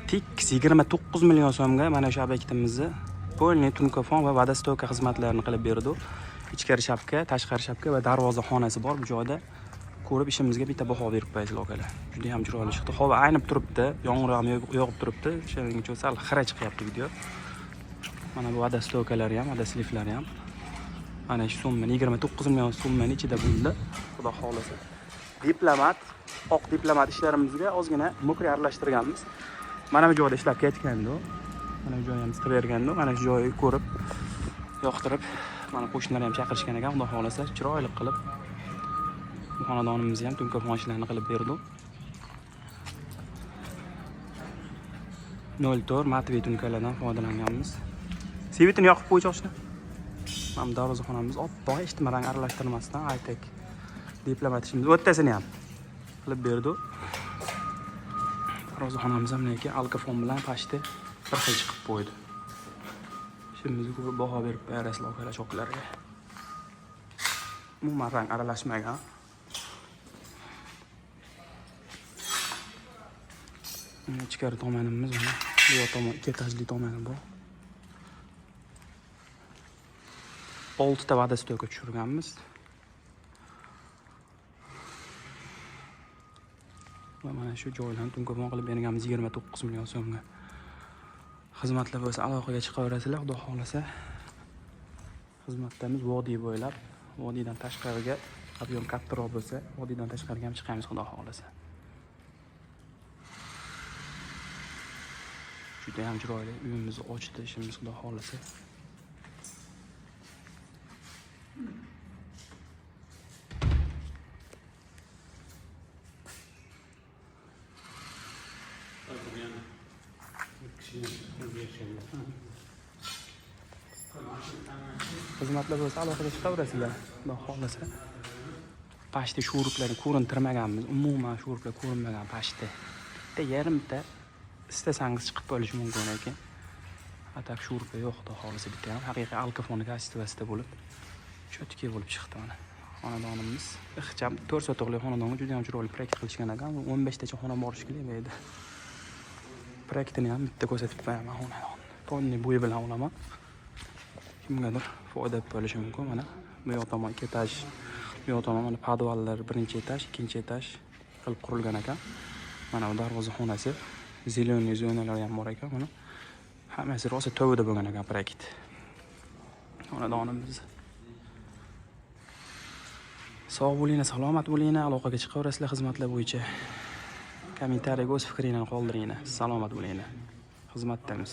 Tik 29 million so'mga mana shu obyektimizni polniy tunkafon va vodostoyka xizmatlarini qilib berdi. Ichkari shapka, tashqari shapka va darvoza xonasi bor bu joyda. Ko'rib ishimizga bitta baho berib qo'yasizlar akalar. Juda ham chiroyli chiqdi. Havo aynib turibdi, yomg'ir ham yog'ib turibdi. Shuning uchun sal xira chiqyapti video. Mana bu vodostoykalari ham, vodoslivlari ham. Mana shu summani 29 million so'mning ichida bo'ldi. Xudo xolasa. Diplomat, oq diplomat ishlarimizga ozgina mukri aralashtirganmiz. Mana bu joyda ishlab ketgandi. Mana bu joyni ham chiqib bergandi. Mana shu joyni ko'rib, yoqtirib, mana qo'shnilar ham chaqirishgan ekan, xudo xolasa, chiroyli qilib bu xonadonimizni ham tunkafon ishlarini qilib berdi. 04 matviy tunkalardan foydalanganmiz. Svitini yoqib qo'ychoqchi. Mana darvozaxonamiz oppoq, eshitma rang aralashtirmasdan high-tech diplomat ishimiz o'ttasini ham qilib berdi. Darvozaxonamiz ham lekin alkafon bilan pashti bir xil chiqib qo'ydi. Ishimizni ko'rib baho berib berasizlar akalar choklarga. Umuman rang aralashmagan. Ichkari tomonimiz mana bu tomon 2 etajli tomoni bor. 6 ta vodostoyka tushirganmiz. Va mana shu joylarni tunkafon qilib berganmiz 29 million so'mga. Xizmatlar bo'lsa aloqaga chiqaverasizlar, xudo xolasa. Xizmatlarimiz vodiy bo'ylab, vodiydan tashqariga ob'yom kattaroq bo'lsa, vodiydan tashqariga ham chiqamiz, xudo xolasa. Juda ham chiroyli uyimizni ochdi, ishimiz xudo xolasa. Xizmatlar bo'lsa aloqaga chiqaverasizlar, xudo xolasa. Pashti shuruplarni ko'rintirmaganmiz, umuman shuruplar ko'rinmagan pashti. Bitta yarimta istasangiz chiqib bo'lishi mumkin lekin atak shuruplar yo'q, xudo xolasa bitta ham haqiqiy alkafon kastivasida bo'lib, cho'tki bo'lib chiqdi mana. Xonadonimiz ixcham 4 sotoqli xonadonga juda ham chiroyli proyekt qilishgan ekan. 15 tacha xona borish kerak edi. Proyektini ham bitta ko'rsatib qo'yaman xonadonni. Tonni bo'yi bilan olaman. Kimgadir foyda bo'lishi mumkin mana. Bu yoq tomon 2 etaj, bu yoq tomon mana podvallar 1-etaj, 2-etaj qilib qurilgan ekan. Mana bu darvoza xonasi, zeleniy zonalar ham bor ekan mana. Hammasi rosa tovida bo'lgan ekan proyekt. Xonadonimiz. Sog' bo'linglar, salomat bo'linglar, aloqaga chiqaverasizlar xizmatlar bo'yicha. Kommentariyaga o'z fikringizni qoldiringlar. Salomat bo'linglar. Xizmatdamiz.